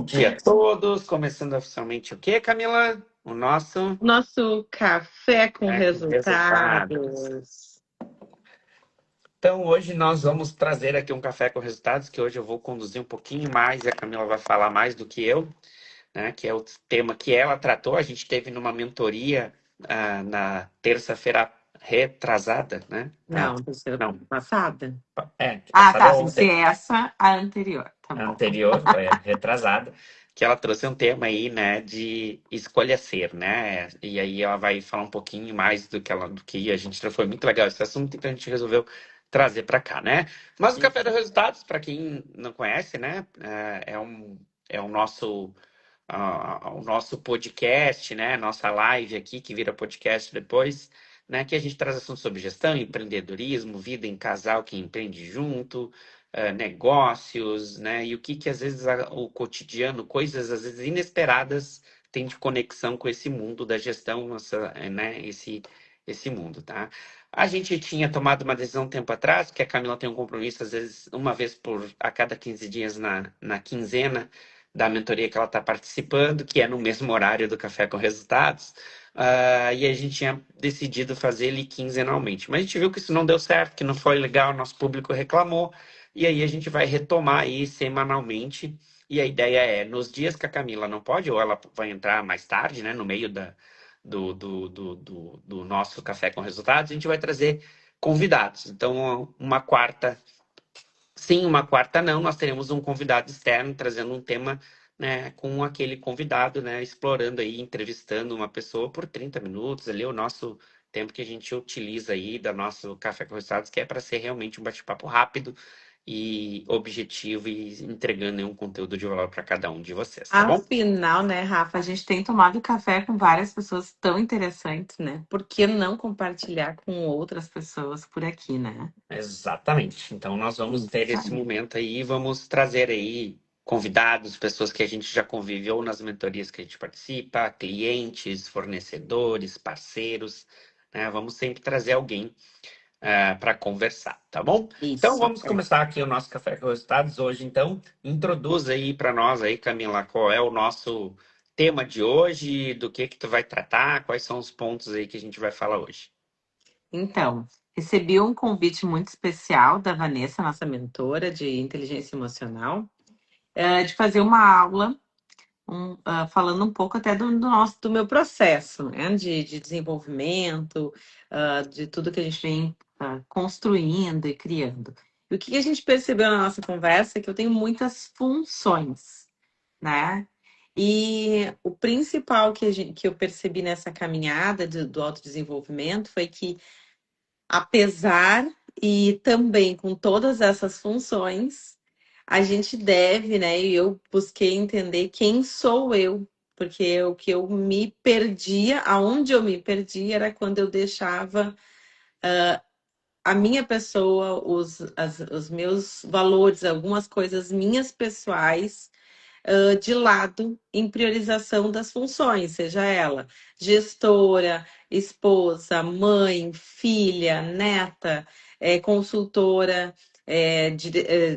Bom dia a todos. Começando oficialmente o quê, Camila? O nosso Nosso café com resultados. resultados. Então, hoje nós vamos trazer aqui um café com resultados, que hoje eu vou conduzir um pouquinho mais e a Camila vai falar mais do que eu, né? Que é o tema que ela tratou. A gente teve numa mentoria na terça-feira retrasada, né? Não, terceira Não, passada. de Ah, passada tá. Sem ser ontem. essa, a anterior. Tá A bom. anterior, retrasada, que ela trouxe um tema aí, né, de escolha ser, né? E aí ela vai falar um pouquinho mais do que a gente foi muito legal esse assunto, então a gente resolveu trazer para cá, né? Mas o Café dos Resultados, para quem não conhece, né, é o nosso podcast, né? Nossa live aqui, que vira podcast depois, né? Que a gente traz assuntos sobre gestão, empreendedorismo, vida em casal que empreende junto, negócios, né? E o que às vezes o cotidiano, coisas às vezes inesperadas, tem de conexão com esse mundo da gestão, né? Esse mundo, tá? A gente tinha tomado uma decisão um tempo atrás, que a Camila tem um compromisso, às vezes, uma vez a cada 15 dias na quinzena, da mentoria que ela está participando, que é no mesmo horário do Café com Resultados, e a gente tinha decidido fazer ele quinzenalmente. Mas a gente viu que isso não deu certo, que não foi legal, nosso público reclamou, e aí a gente vai retomar aí semanalmente. E a ideia é, nos dias que a Camila não pode, ou ela vai entrar mais tarde, né, no meio do nosso Café com Resultados, a gente vai trazer convidados. Então, uma quarta sim, uma quarta não, nós teremos um convidado externo trazendo um tema, né, com aquele convidado, né, explorando aí, entrevistando uma pessoa por 30 minutos, ali é o nosso tempo que a gente utiliza aí da nosso Café com Resultados, que é para ser realmente um bate-papo rápido e objetivo e entregando aí um conteúdo de valor para cada um de vocês, tá bom? Afinal, né, Rafa, a gente tem tomado café com várias pessoas tão interessantes, né? Por que não compartilhar com outras pessoas por aqui, né? Exatamente. Então, nós vamos ter Isso esse aí. momento aí, vamos trazer aí convidados, pessoas que a gente já conviveu nas mentorias que a gente participa, clientes, fornecedores, parceiros, né? Vamos sempre trazer alguém para conversar, tá bom? Então, Isso. vamos começar aqui o nosso Café com Resultados hoje. Então, introduz aí para nós aí, Camila, qual é o nosso tema de hoje, do que tu vai tratar, quais são os pontos aí que a gente vai falar hoje. Então, recebi um convite muito especial da Vanessa, nossa mentora de inteligência emocional, de fazer uma aula falando um pouco até do meu processo, né, de desenvolvimento, de tudo que a gente vem construindo e criando. E o que a gente percebeu na nossa conversa é que eu tenho muitas funções, né? E o principal que eu percebi nessa caminhada do autodesenvolvimento foi que, apesar e também com todas essas funções, a gente deve, né? E eu busquei entender quem sou eu, porque o que eu me perdia, aonde eu me perdi era quando eu deixava a minha pessoa, os meus valores, algumas coisas minhas pessoais de lado em priorização das funções, seja ela gestora, esposa, mãe, filha, neta, consultora,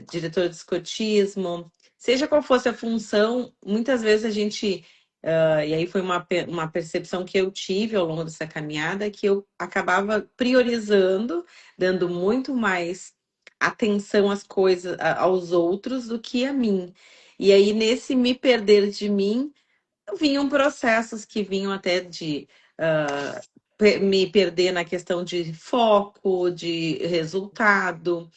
diretora de escotismo, seja qual fosse a função, muitas vezes a gente. E aí foi uma percepção que eu tive ao longo dessa caminhada, que eu acabava priorizando, dando muito mais atenção às coisas, aos outros do que a mim. E aí, nesse me perder de mim, vinham processos que vinham até de me perder na questão de foco, de resultado,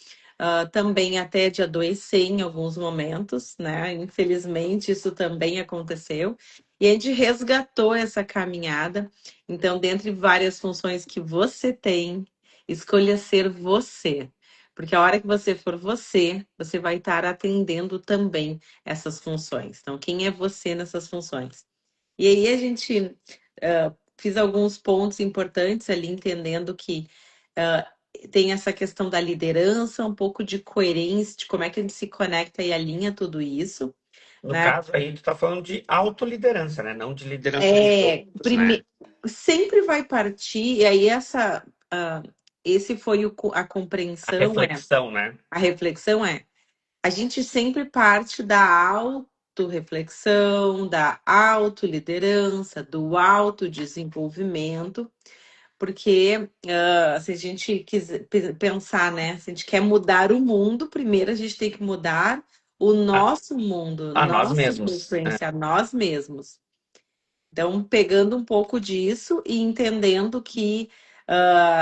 também até de adoecer em alguns momentos, né? Infelizmente, isso também aconteceu. E a gente resgatou essa caminhada. Então, dentre várias funções que você tem, escolha ser você. Porque a hora que você for você, você vai estar atendendo também essas funções. Então, quem é você nessas funções? E aí a gente fiz alguns pontos importantes ali, entendendo que tem essa questão da liderança, um pouco de coerência, de como é que a gente se conecta e alinha tudo isso, No né? caso aí, tu tá falando de autoliderança, né? Não de liderança dos outros, né? Sempre vai partir, e aí esse foi a A compreensão, reflexão, né? a reflexão a gente sempre parte da autorreflexão, da autoliderança, do autodesenvolvimento, porque se a gente quiser pensar, né? Se a gente quer mudar o mundo, primeiro a gente tem que mudar o A, nosso mundo, a nós nossa mesmos. frequência, nós mesmos. Então, pegando um pouco disso e entendendo que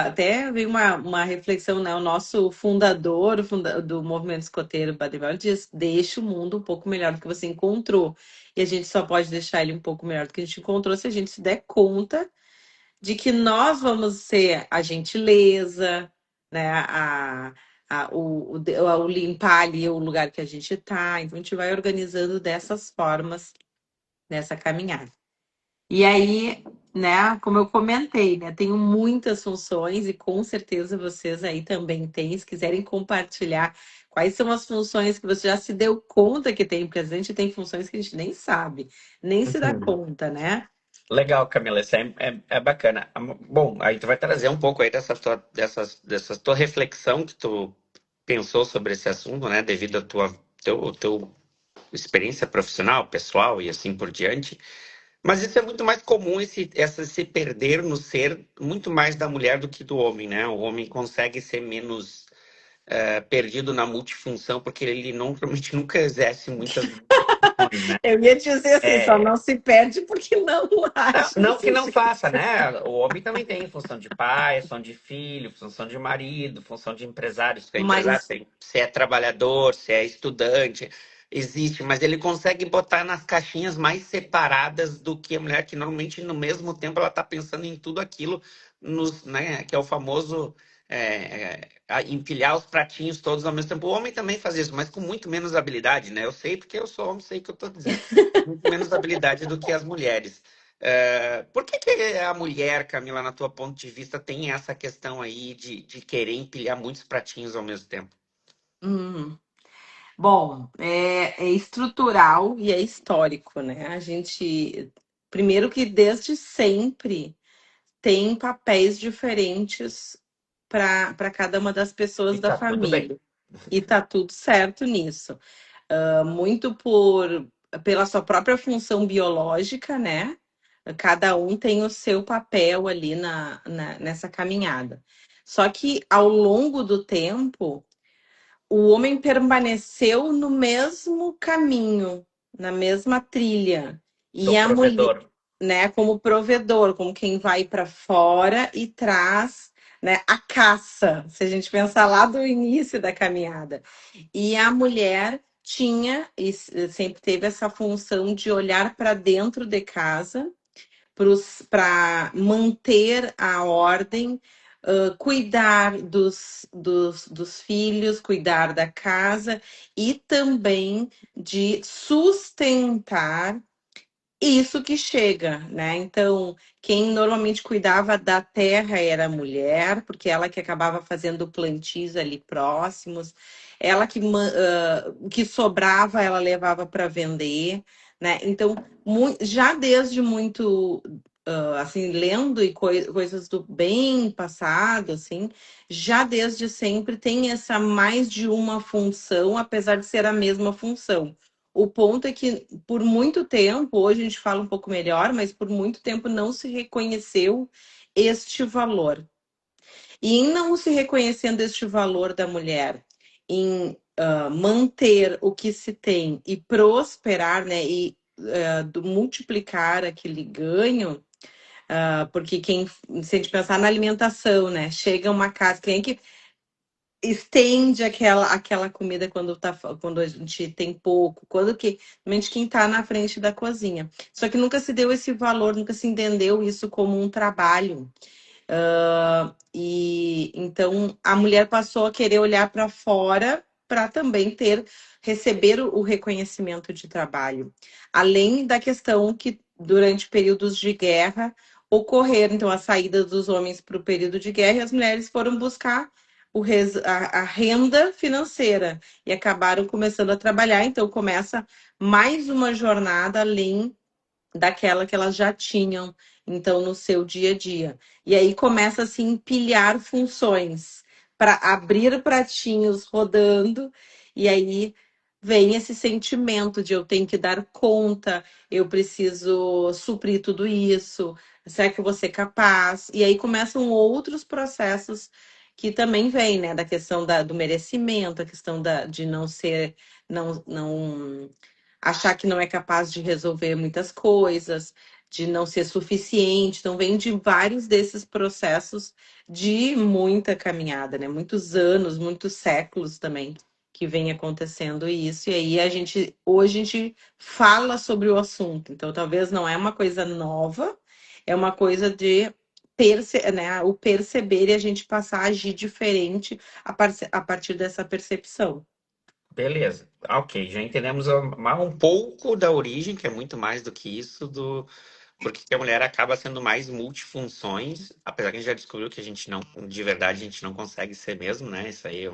até veio uma reflexão, né? O nosso fundador do movimento escoteiro, Baden-Powell, diz: deixa o mundo um pouco melhor do que você encontrou. E a gente só pode deixar ele um pouco melhor do que a gente encontrou se a gente se der conta de que nós vamos ser a gentileza, né? O limpar ali o lugar que a gente está. Então, a gente vai organizando dessas formas nessa caminhada. E aí, né, como eu comentei, né, tenho muitas funções e com certeza vocês aí também têm. Se quiserem compartilhar quais são as funções que você já se deu conta que tem, porque a gente tem funções que a gente nem sabe, nem se dá Uhum. conta, né? Legal, Camila, isso é bacana. Bom, aí tu vai trazer um pouco aí dessa tua reflexão que tu pensou sobre esse assunto, né, devido à teu experiência profissional, pessoal e assim por diante. Mas isso é muito mais comum, essa se perder no ser muito mais da mulher do que do homem, né? O homem consegue ser menos perdido na multifunção, porque ele normalmente nunca exerce muitas funções, né? Eu ia dizer assim, só É, não se perde porque não não, age. não que não faça, né? O homem também tem função de pai, função de filho, função de marido, função de empresário. Se é empresário, Mas se é trabalhador, se é estudante, existe, mas ele consegue botar nas caixinhas mais separadas do que a mulher, que normalmente no mesmo tempo ela está pensando em tudo aquilo, né? Que é o famoso empilhar os pratinhos todos ao mesmo tempo. O homem também faz isso, mas com muito menos habilidade, né? Eu sei porque eu sou homem, sei o que eu estou dizendo. Muito menos habilidade do que as mulheres. Por que que a mulher, Camila, na tua ponto de vista, tem essa questão aí de querer empilhar muitos pratinhos ao mesmo tempo? hum, bom, é estrutural e é histórico, né? A gente, primeiro que desde sempre tem papéis diferentes para cada uma das pessoas E da tá tudo bem. família. E tá tudo certo nisso. Muito pela sua própria função biológica, né? Cada um tem o seu papel ali nessa caminhada. Só que ao longo do tempo, o homem permaneceu no mesmo caminho, na mesma trilha. Do E a mulher, provedor. né, como provedor, como quem vai para fora e traz, né, a caça, se a gente pensar lá do início da caminhada. E a mulher tinha e sempre teve essa função de olhar para dentro de casa para manter a ordem, cuidar dos filhos, cuidar da casa e também de sustentar isso que chega, né? Então, quem normalmente cuidava da terra era a mulher, porque ela que acabava fazendo plantios ali próximos, ela o que sobrava ela levava para vender, né? Então, já desde muito assim, lendo e coisas do bem passado, assim, já desde sempre tem essa mais de uma função, apesar de ser a mesma função. O ponto é que, por muito tempo, hoje a gente fala um pouco melhor, mas por muito tempo não se reconheceu este valor. E em não se reconhecendo este valor da mulher, em manter o que se tem e prosperar, né, e multiplicar aquele ganho, porque se a gente pensar na alimentação, né, chega uma casa, quem é que estende aquela comida quando a gente tem pouco, quando que, realmente quem está na frente da cozinha. Só que nunca se deu esse valor, nunca se entendeu isso como um trabalho. E então a mulher passou a querer olhar para fora para também receber o reconhecimento de trabalho. Além da questão que durante períodos de guerra ocorreram, então a saída dos homens para o período de guerra e as mulheres foram buscar a renda financeira e acabaram começando a trabalhar, então começa mais uma jornada além daquela que elas já tinham, então, no seu dia a dia. E aí começa a se empilhar funções para abrir pratinhos rodando, e aí vem esse sentimento de eu tenho que dar conta, eu preciso suprir tudo isso, será que eu vou ser capaz? E aí começam outros processos que também vêm, né? Da questão do merecimento, a questão de não ser, não achar que não é capaz de resolver muitas coisas, de não ser suficiente. Então, vem de vários desses processos de muita caminhada, né? Muitos anos, muitos séculos também que vem acontecendo isso. E aí hoje a gente fala sobre o assunto. Então, talvez não é uma coisa nova, é uma coisa de né, o perceber e a gente passar a agir diferente a partir dessa percepção. Beleza. Ok, já entendemos um pouco da origem, que é muito mais do que isso, porque a mulher acaba sendo mais multifunções, apesar que a gente já descobriu que a gente não, de verdade, a gente não consegue ser mesmo, né? Isso aí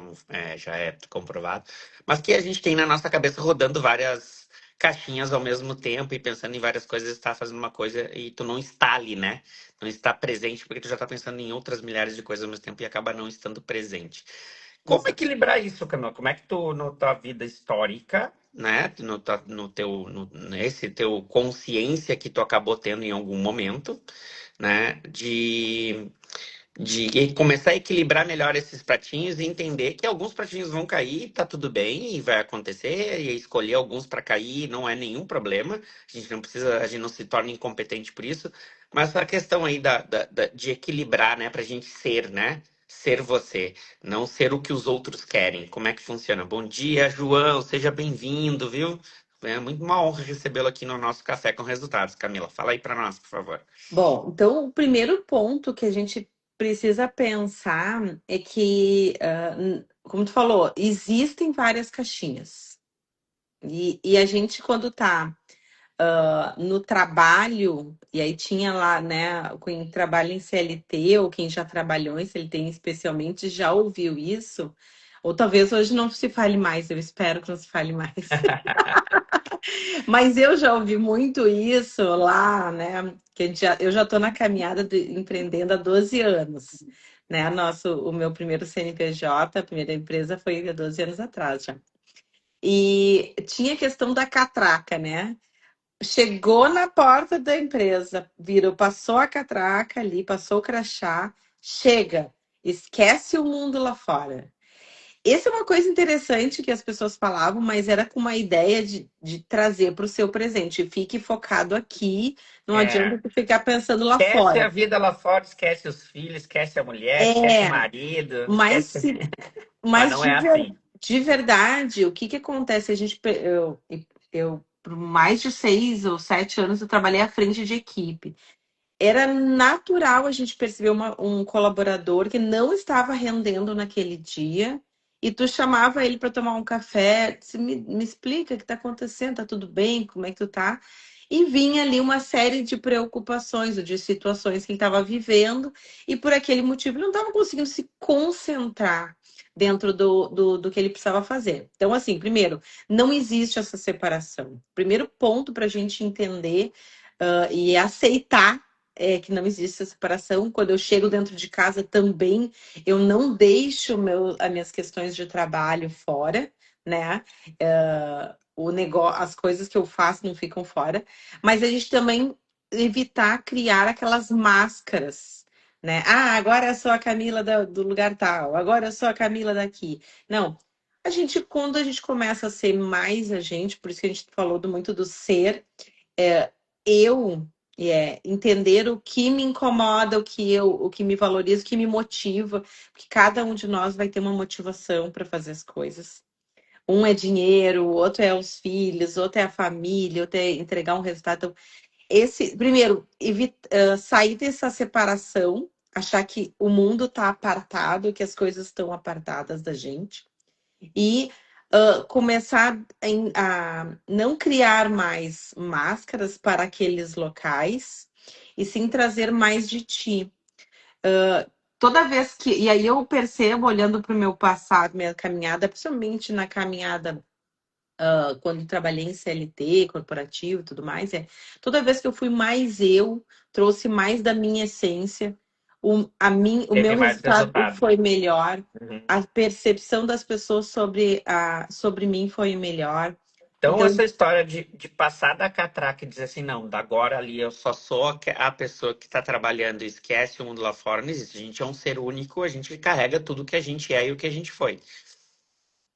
já é comprovado. Mas que a gente tem na nossa cabeça rodando várias caixinhas ao mesmo tempo e pensando em várias coisas, está fazendo uma coisa e tu não está ali, né? Não está presente porque tu já está pensando em outras milhares de coisas ao mesmo tempo e acaba não estando presente. Como Exato. equilibrar isso, Camila? Como é que tu, na tua vida histórica, né, nesse teu consciência que tu acabou tendo em algum momento, né, de começar a equilibrar melhor esses pratinhos e entender que alguns pratinhos vão cair, tá tudo bem e vai acontecer, e escolher alguns para cair não é nenhum problema. A gente não precisa, a gente não se torna incompetente por isso. Mas a questão aí de equilibrar, né, pra gente ser, né? Ser você, não ser o que os outros querem. Como é que funciona? Bom dia, João, seja bem-vindo, viu? É muito uma honra recebê-lo aqui no nosso Café com Resultados. Camila, fala aí para nós, por favor. Bom, então o primeiro ponto que a gente precisa pensar é que, como tu falou, existem várias caixinhas. E a gente, quando está no trabalho, e aí tinha lá, né, quem trabalha em CLT ou quem já trabalhou em CLT especialmente, já ouviu isso. Ou talvez hoje não se fale mais, eu espero que não se fale mais. Mas eu já ouvi muito isso lá, né? Que eu já estou na caminhada de empreendendo há 12 anos. Né? O meu primeiro CNPJ, a primeira empresa foi há 12 anos atrás já. E tinha a questão da catraca, né? Chegou na porta da empresa, virou, passou a catraca ali, passou o crachá, chega, esquece o mundo lá fora. Essa é uma coisa interessante que as pessoas falavam, mas era com uma ideia de trazer para o seu presente. Fique focado aqui, não adianta É. você ficar pensando lá Esquece a fora. vida lá fora, esquece os filhos, esquece a mulher, esquece o É, marido, mas, esquece. se- Mas mas não é assim. de verdade, o que que acontece? Eu, por mais de 6 ou 7 anos, eu trabalhei à frente de equipe. Era natural a gente perceber um colaborador que não estava rendendo naquele dia e tu chamava ele para tomar um café, disse, me explica o que está acontecendo, tá tudo bem, como é que tu tá? E vinha ali uma série de preocupações ou de situações que ele estava vivendo e por aquele motivo ele não estava conseguindo se concentrar dentro do que ele precisava fazer. Então, assim, primeiro, não existe essa separação. Primeiro ponto para a gente entender e aceitar que não existe essa separação. Quando eu chego dentro de casa também, eu não deixo as minhas questões de trabalho fora, né? O negócio, as coisas que eu faço não ficam fora, mas a gente também evitar criar aquelas máscaras, né? Ah, agora eu sou a Camila do lugar tal, agora eu sou a Camila daqui. Não. Quando a gente começa a ser mais a gente, por isso que a gente falou muito do ser, eu entender o que me incomoda, o que me valoriza, o que me motiva, porque cada um de nós vai ter uma motivação para fazer as coisas. Um é dinheiro, o outro é os filhos, outro é a família, outro é entregar um resultado. Então, primeiro, sair dessa separação, achar que o mundo está apartado, que as coisas estão apartadas da gente e começar a não criar mais máscaras para aqueles locais e sim trazer mais de ti. Toda vez que. E aí eu percebo, olhando para o meu passado, minha caminhada, principalmente na caminhada quando trabalhei em CLT, corporativo e tudo mais, toda vez que eu fui mais eu, trouxe mais da minha essência, o Teve meu mais resultado resultado. foi melhor, Uhum. a percepção das pessoas sobre mim foi melhor. Então, Então, essa história de passar da catraca e dizer assim, não, da agora ali eu só sou a pessoa que está trabalhando e esquece o mundo lá fora, não existe. A gente é um ser único, a gente carrega tudo que a gente é e o que a gente foi.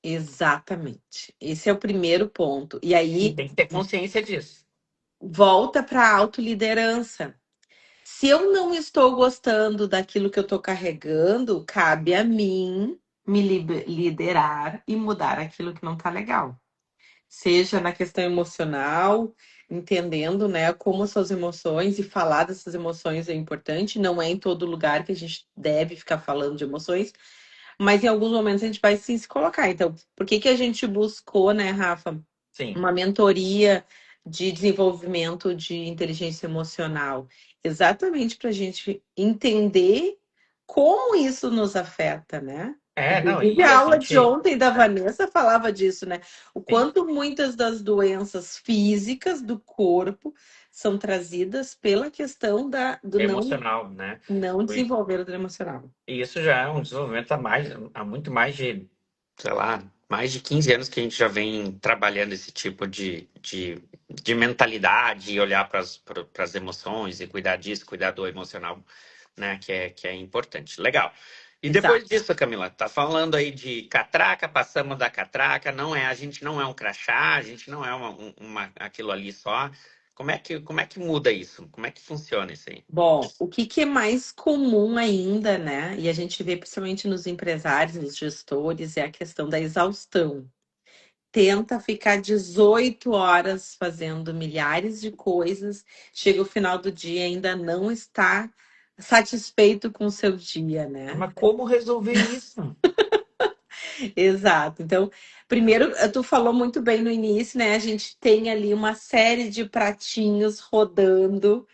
exatamente. Esse é o primeiro ponto. E E aí tem que ter consciência disso. volta para a autoliderança. Se eu não estou gostando daquilo que eu estou carregando, cabe a mim liderar e mudar aquilo que não está legal. Seja na questão emocional, entendendo, né, como suas emoções e falar dessas emoções é importante. Não é em todo lugar que a gente deve ficar falando de emoções, mas em alguns momentos a gente vai sim se colocar. Então, por que que a gente buscou, né, Rafa, Sim. uma mentoria de desenvolvimento de inteligência emocional? Exatamente para a gente entender como isso nos afeta, né? É, não, Inclusive, e a a aula de gente. ontem da É, Vanessa falava disso, né? O sim, quanto muitas das doenças físicas do corpo são trazidas pela questão do emocional, né? não desenvolver o emocional. E isso já é um desenvolvimento há muito mais de, sei lá, mais de 15 anos que a gente já vem trabalhando esse tipo de mentalidade e olhar para as emoções e cuidar disso, cuidar do emocional, né? Que é importante. Legal. E depois Exato. disso, Camila, tá falando aí de catraca, passamos da catraca, a gente não é um crachá, a gente não é aquilo ali só. Como é que muda isso? Como é que funciona isso aí? Bom, o que que é mais comum ainda, né? E a gente vê principalmente nos empresários, nos gestores, é a questão da exaustão. Tenta ficar 18 horas fazendo milhares de coisas, chega o final do dia e ainda não está satisfeito com o seu dia, né? Mas como resolver isso? Exato. Então, primeiro, tu falou muito bem no início, né? A gente tem ali uma série de pratinhos rodando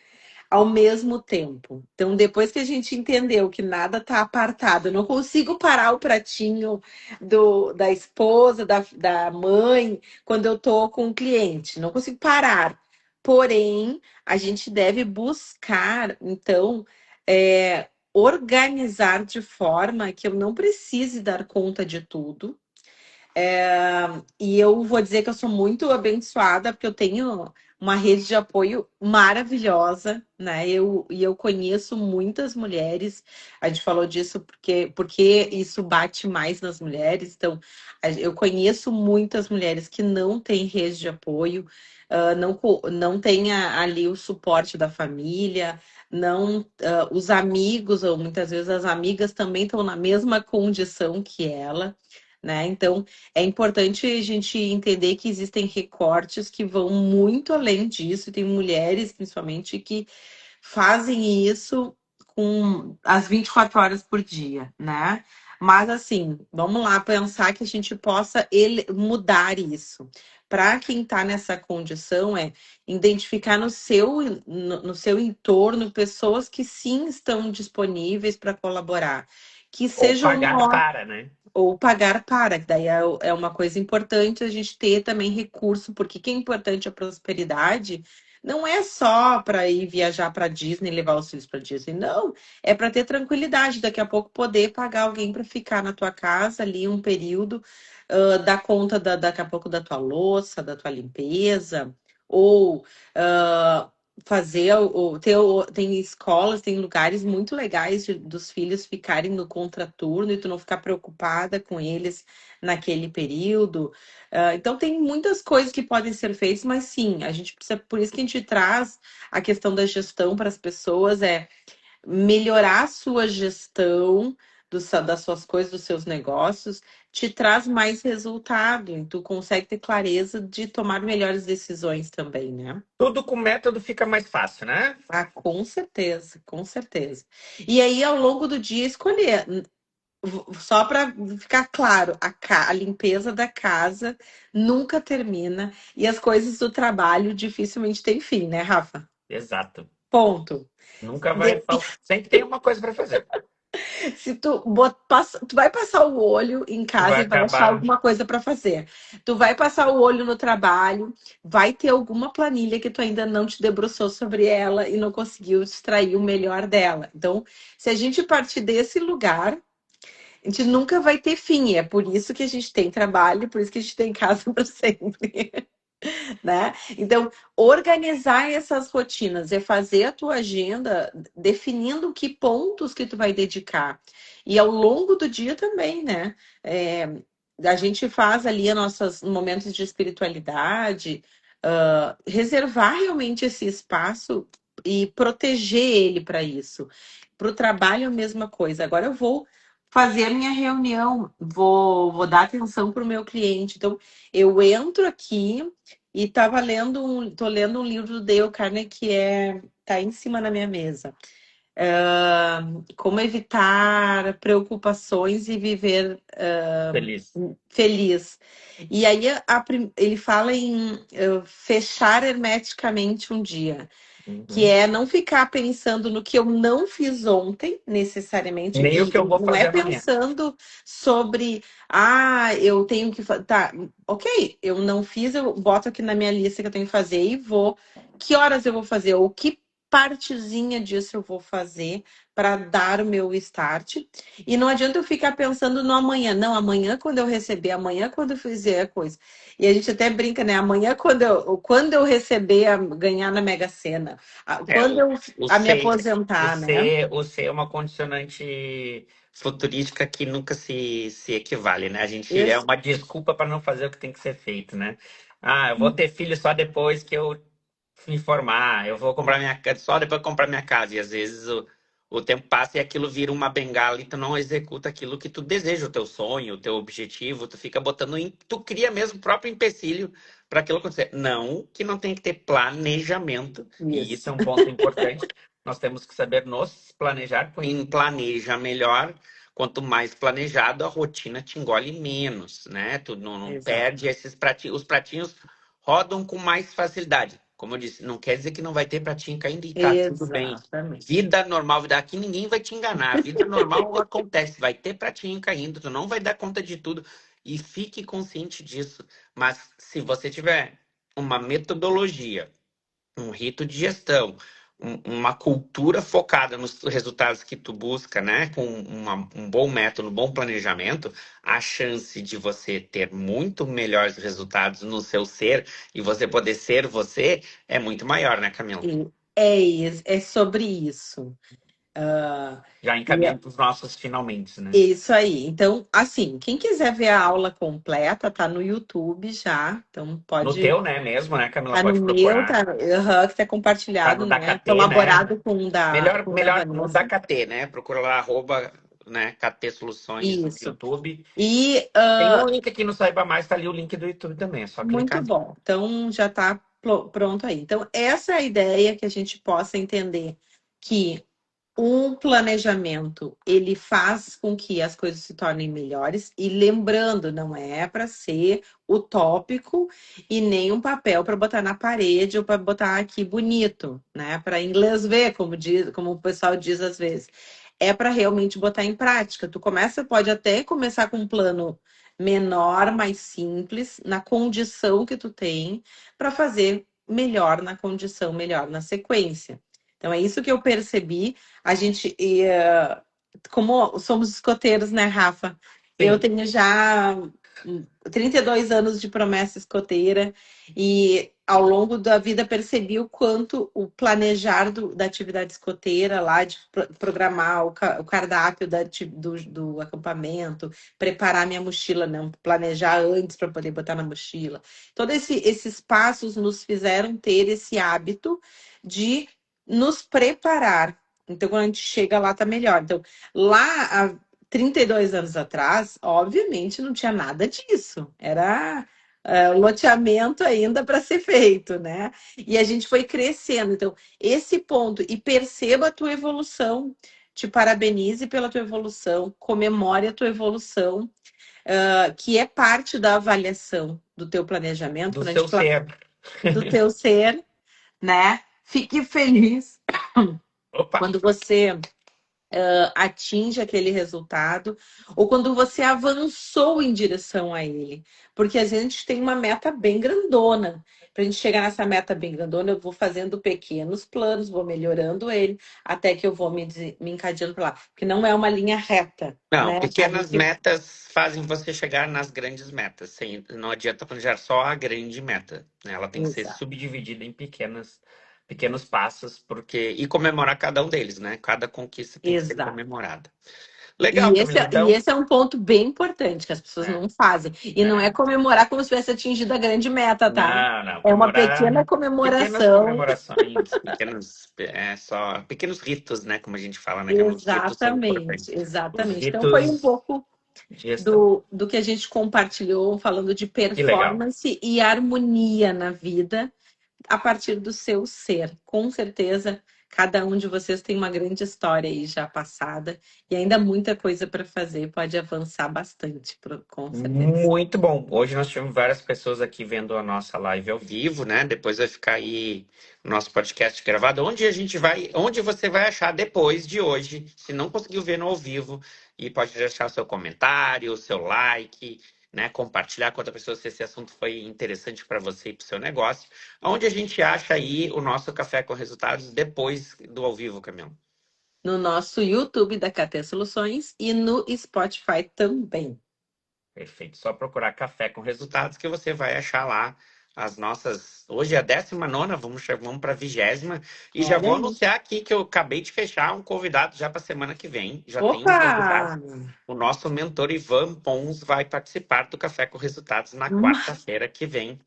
ao mesmo tempo. Então, depois que a gente entendeu que nada está apartado, eu não consigo parar o pratinho da esposa, da mãe, quando eu estou com um cliente, não consigo parar. Porém, a gente deve buscar, então, organizar de forma que eu não precise dar conta de tudo. E eu vou dizer que eu sou muito abençoada, porque eu tenho uma rede de apoio maravilhosa, né? E eu conheço muitas mulheres. A gente falou disso porque isso bate mais nas mulheres. Então, eu conheço muitas mulheres que não têm rede de apoio, não têm ali o suporte da família, não, os amigos, ou muitas vezes as amigas também estão na mesma condição que ela, né? Então, é importante a gente entender que existem recortes que vão muito além disso, e tem mulheres, principalmente, que fazem isso com as 24 horas por dia, né? Mas assim, vamos lá pensar que a gente possa mudar isso. Para quem está nessa condição, é identificar no seu entorno pessoas que sim estão disponíveis para colaborar, que Ou sejam pagar para, né? ou pagar para, que daí é uma coisa importante a gente ter também recurso, porque que é importante a prosperidade não é só para ir viajar para Disney, levar os filhos para Disney, não, é para ter tranquilidade, daqui a pouco poder pagar alguém para ficar na tua casa ali um período, dar conta daqui a pouco da tua louça, da tua limpeza, ou ah, fazer tem escolas, tem lugares muito legais dos filhos ficarem no contraturno e tu não ficar preocupada com eles naquele período. Então tem muitas coisas que podem ser feitas, mas sim, a gente precisa, por isso que a gente traz a questão da gestão para as pessoas, melhorar a sua gestão das suas coisas, dos seus negócios, te traz mais resultado, e tu consegue ter clareza de tomar melhores decisões também, né? Tudo com método fica mais fácil, né? Ah, com certeza, com certeza. E aí, ao longo do dia, escolher. Só para ficar claro, a limpeza da casa nunca termina e as coisas do trabalho dificilmente têm fim, né, Rafa? Exato. Ponto. Nunca vai De- faltar. Sempre tem uma coisa para fazer. Se tu vai passar o olho em Tu vai casa e vai achar acabar. alguma coisa para fazer. Tu vai passar o olho no trabalho, vai ter alguma planilha que tu ainda não te debruçou sobre ela e não conseguiu extrair o melhor dela. Então, se a gente partir desse lugar, a gente nunca vai ter fim. E é por isso que a gente tem trabalho, por isso que a gente tem casa para sempre. Né? Então, organizar essas rotinas é fazer a tua agenda definindo que pontos que tu vai dedicar. E ao longo do dia também, né? É, a gente faz ali nossos momentos de espiritualidade, reservar realmente esse espaço e proteger ele para isso. Para o trabalho, a mesma coisa. Agora eu vou fazer a minha reunião, vou dar atenção para o meu cliente. Então, eu entro aqui, e tô lendo um livro do Dale Carnegie que tá em cima na minha mesa. Como evitar preocupações e viver Feliz. feliz. E aí ele fala em fechar hermeticamente um dia, que Uhum. é não ficar pensando no que eu não fiz ontem, necessariamente, Nem o que eu e vou não é fazer amanhã. pensando sobre, eu tenho que fazer. Tá, ok, eu não fiz, eu boto aqui na minha lista que eu tenho que fazer e vou. Que horas eu vou fazer? Ou que partezinha disso eu vou fazer para dar o meu start? E não adianta eu ficar pensando no amanhã. Não, amanhã quando eu receber, amanhã quando eu fizer a coisa. E a gente até brinca, né? Amanhã quando eu receber, ganhar na Mega Sena. É, Quando eu o me ser, aposentar, né? o ser é uma condicionante futurística que nunca se equivale, né? A gente é Isso. uma desculpa para não fazer o que tem que ser feito, né? Ah, eu vou ter filho só depois que eu me formar, eu vou comprar minha casa só depois que eu comprar minha casa. E às vezes o tempo passa e aquilo vira uma bengala e tu não executa aquilo que tu deseja, o teu sonho, o teu objetivo, tu fica botando, tu cria mesmo o próprio empecilho para aquilo acontecer. Não, que não tem que ter planejamento, e isso Isso. é um ponto importante. Nós temos que saber nos planejar, quem planeja melhor. Quanto mais planejado, a rotina te engole menos, né? Tu não Exato. perde esses pratinhos. Os pratinhos rodam com mais facilidade. Como eu disse, não quer dizer que não vai ter pratinho caindo e tá tudo bem. Exatamente. Vida normal, vida aqui ninguém vai te enganar. Vida normal acontece, vai ter pratinho caindo, tu não vai dar conta de tudo e fique consciente disso. Mas se você tiver uma metodologia, um rito de gestão, uma cultura focada nos resultados que tu busca, né? Com um bom método, um bom planejamento, a chance de você ter muito melhores resultados no seu ser e você poder ser você é muito maior, né, Camila? É sobre isso. Ah, Já e é encaminhando para os nossos finalmente, né? isso aí. Então, assim, quem quiser ver a aula completa, tá no YouTube já. Então, No pode. teu, né, mesmo, né, Camila? Tá no Pode meu, procurar. tá, que tá Tá compartilhado, no né? DKT, né? Colaborado Melhor, com o da melhor no Vanessa. DKT, né? Procura lá, arroba, né, KT Soluções no Isso. YouTube. E Tem um link aqui no Saiba Mais, tá ali o link do YouTube também, é só muito clicar. bom. Então já está pronto aí. Então, essa é a ideia que a gente possa entender que um planejamento ele faz com que as coisas se tornem melhores. E lembrando, não é para ser utópico e nem um papel para botar na parede ou para botar aqui bonito, né? Para inglês ver, como o pessoal diz às vezes. É para realmente botar em prática. Pode até começar com um plano menor, mais simples, na condição que tu tem, para fazer melhor na condição, melhor na sequência. Então, é isso que eu percebi. A gente, como somos escoteiros, né, Rafa? Eu Sim, tenho já 32 anos de promessa escoteira e ao longo da vida percebi o quanto o planejar da atividade escoteira lá, de programar o cardápio do acampamento, preparar minha mochila, não, planejar antes para poder botar na mochila. Todos esses passos nos fizeram ter esse hábito de nos preparar. Então, quando a gente chega lá, tá melhor. Então, lá há 32 anos atrás, obviamente, não tinha nada disso. Era loteamento ainda para ser feito, né? E a gente foi crescendo. Então, esse ponto, e perceba a tua evolução. Te parabenize pela tua evolução, comemore a tua evolução, que é parte da avaliação do teu planejamento, do quando a seu gente ser. do teu ser, né? Fique feliz Opa! quando você atinge aquele resultado, ou quando você avançou em direção a ele. Porque a gente tem uma meta bem grandona. Para a gente chegar nessa meta bem grandona, eu vou fazendo pequenos planos, vou melhorando ele, até que eu vou me encadeando para lá. Porque não é uma linha reta, Não, né? A pequenas gente... metas fazem você chegar nas grandes metas. Não adianta planejar só a grande meta, né? Ela tem que ser Exato. subdividida em pequenos passos, e comemorar cada um deles, né? Cada conquista tem que ser Exato. comemorada. Legal, Camila. E Então, esse é um ponto bem importante que as pessoas é, não fazem. E não é é. comemorar como se tivesse atingido a grande meta, tá? Não, não, É uma comemorar pequena pequenas comemoração. comemorações, só pequenos ritos, né? Como a gente fala, né, Camila? Os ritos são Exatamente, importantes. Os exatamente. Então foi um ritos pouco de gestão. do que a gente compartilhou, falando de Que legal. performance e harmonia na vida a partir do seu ser. Com certeza, cada um de vocês tem uma grande história aí já passada e ainda muita coisa para fazer, pode avançar bastante, com certeza. Muito bom. Hoje nós tivemos várias pessoas aqui vendo a nossa live ao vivo, né? Depois vai ficar aí o nosso podcast gravado, onde você vai achar depois de hoje, se não conseguiu ver no ao vivo, e pode deixar o seu comentário, o seu like, né? Compartilhar com outra pessoa se esse assunto foi interessante para você e para o seu negócio. Onde a gente acha aí o nosso Café com Resultados depois do ao vivo, Camila? No nosso YouTube da KT Soluções e no Spotify também. Perfeito. Só procurar Café com Resultados que você vai achar lá as nossas. Hoje é a 19ª, vamos para a 20ª. E já Olha vou aí. anunciar aqui que eu acabei de fechar um convidado já para a semana que vem. Já tem um Opa! convidado. O nosso mentor Ivan Pons vai participar do Café com Resultados na Hum, quarta-feira que vem.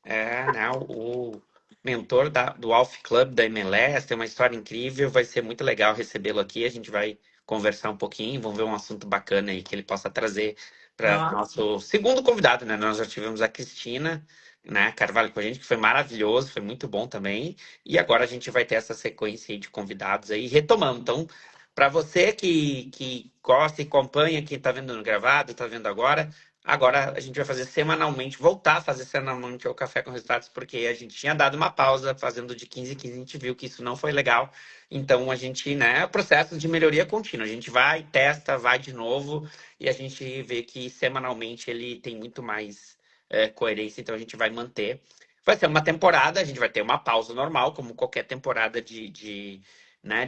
Né, o mentor do Alf Club da MLS, tem uma história incrível, vai ser muito legal recebê-lo aqui. A gente vai conversar um pouquinho, vamos ver um assunto bacana aí que ele possa trazer para Nossa, nosso segundo convidado, né? Nós já tivemos a Cristina, né, Carvalho com a gente, que foi maravilhoso, foi muito bom também. E agora a gente vai ter essa sequência aí de convidados aí, retomando. Então, para você que gosta e acompanha, quem está vendo no gravado, está vendo agora a gente vai fazer semanalmente, voltar a fazer semanalmente o Café com Resultados, porque a gente tinha dado uma pausa fazendo de 15 em 15, a gente viu que isso não foi legal. Então a gente, né, é um processo de melhoria contínua. A gente vai, testa, vai de novo e a gente vê que semanalmente ele tem muito mais coerência, então a gente vai manter. Vai ser uma temporada, a gente vai ter uma pausa normal, como qualquer temporada de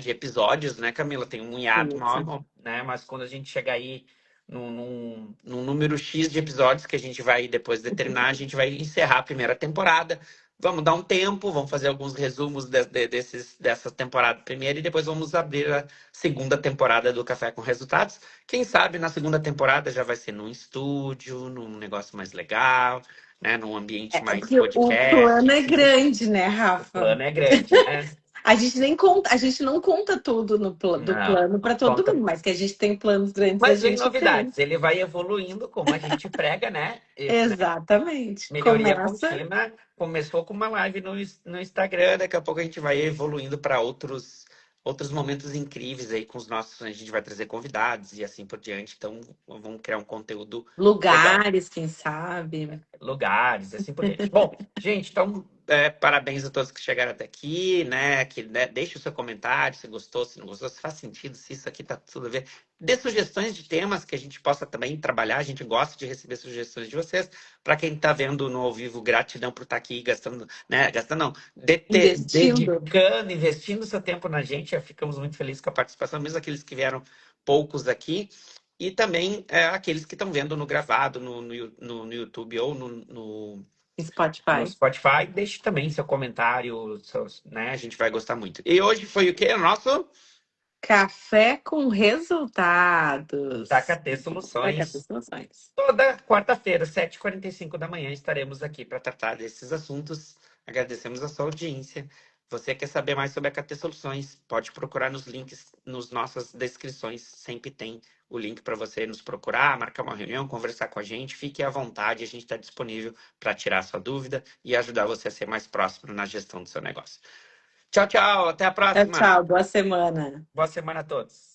episódios, né, Camila? Tem um hiato isso. normal, né? Mas quando a gente chegar aí num número X de episódios que a gente vai depois determinar, a gente vai encerrar a primeira temporada. Vamos dar um tempo, vamos fazer alguns resumos dessa temporada primeira e depois vamos abrir a segunda temporada do Café com Resultados. Quem sabe na segunda temporada já vai ser num estúdio, num negócio mais legal, né? Num ambiente É mais porque o plano podcast. é grande, né, O Rafa? plano é grande, né? A gente nem conta, a gente não conta tudo do Não, plano para não todo conta. mundo, mas que a gente tem planos grandes, a Mas vem gente tem. novidades, ele vai evoluindo como a gente prega, né? Exatamente. Melhoria Começa. contínua. Começou com uma live no Instagram, daqui a pouco a gente vai evoluindo para outros momentos incríveis aí com os nossos. A gente vai trazer convidados e assim por diante. Então, vamos criar um conteúdo legal. Lugares, quem sabe. Lugares, assim por diante. Bom, gente, então, parabéns a todos que chegaram até aqui, né? Deixe o seu comentário, se gostou, se não gostou, se faz sentido, se isso aqui tá tudo a ver. Dê sugestões de temas que a gente possa também trabalhar. A gente gosta de receber sugestões de vocês. Para quem está vendo no ao vivo, gratidão por estar aqui gastando, né? Gastando não, Investindo. dedicando, investindo seu tempo na gente. Já ficamos muito felizes com a participação, mesmo aqueles que vieram poucos aqui. E também aqueles que estão vendo no gravado, no YouTube ou no Spotify. Spotify, deixe também seu comentário, né? A gente vai gostar muito. E hoje foi o quê? O nosso Café com resultados. TKT Vai ter Soluções. soluções. Toda quarta-feira, 7h45 da manhã, estaremos aqui para tratar desses assuntos. Agradecemos a sua audiência. Você quer saber mais sobre a KT Soluções? Pode procurar nos links, nas nossas descrições. Sempre tem o link para você nos procurar, marcar uma reunião, conversar com a gente. Fique à vontade, a gente está disponível para tirar a sua dúvida e ajudar você a ser mais próximo na gestão do seu negócio. Tchau, tchau. Até a Tchau, próxima. tchau. Boa semana. Boa semana a todos.